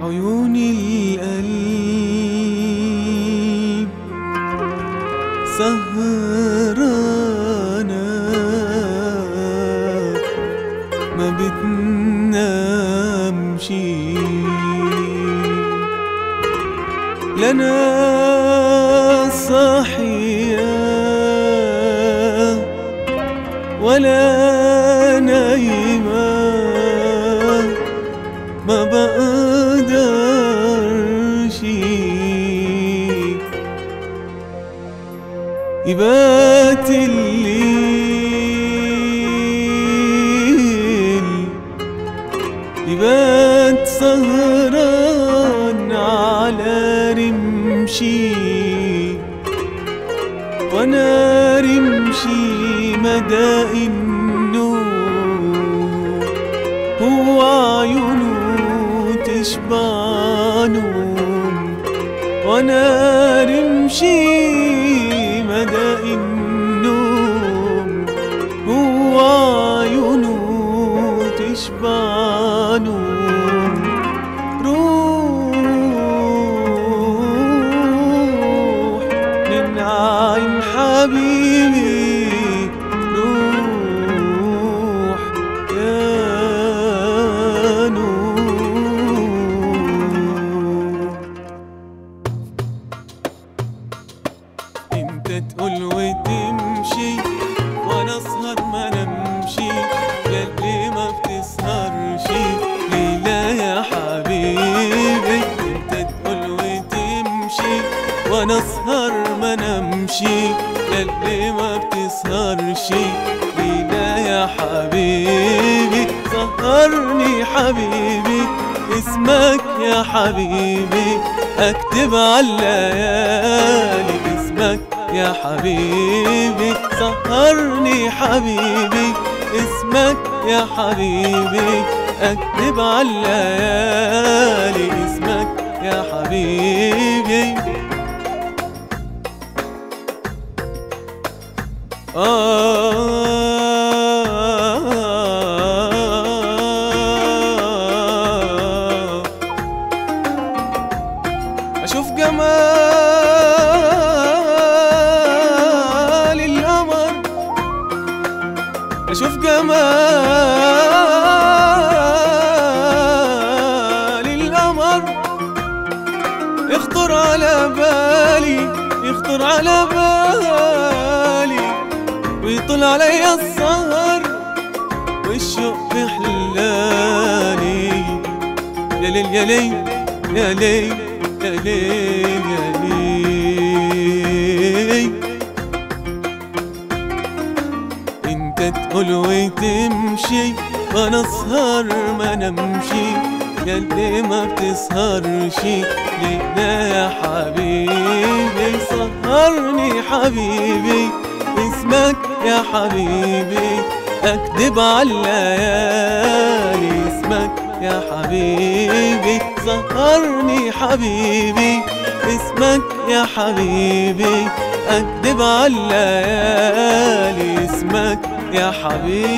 عيون القلب سهرانة ما بتنامش، لا أنا صاحية ولا نايمة، ما بقدرش يبات الليل، يبات سهران على رمشي، وانا رمشي مدى النوم، هو عيونه تشبع نوم، وانا رمشي مدى النوم، هو عيونه تشبع نوم. روح من عين حبيبي، روح يا نور. انت تقول وتمشي وانا اسهر ما نمشي، ياللي ما بتسهرش ليلة يا حبيبي. انت تقول وتمشي وانا اسهر ما نمشي، ياللي ما بتسهرش ليلة يا حبيبي. سهرني حبيبي اسمك يا حبيبي، اكتب عالليالي اسمك يا حبيبي. سهرني حبيبي اسمك يا حبيبي، اكتب عالليالي اسمك يا حبيبي. أشوف جمال القمر، أشوف جمال القمر، يخطر على بالي، يخطر على بالي، ويطل علي السهر والشوق في حلالي. يا ليل يا ليل يا ليل يا ليل يا ليل. انت تقول وتمشي وانا اسهر ما نمشي، ياللي ما بتسهرش ليلة يا حبيبي. سهرني حبيبي اسمك يا حبيبي، اكدب عالليالي اسمك يا حبيبي. سهرني حبيبي اسمك يا حبيبي، اكدب عالليالي اسمك يا حبيبي.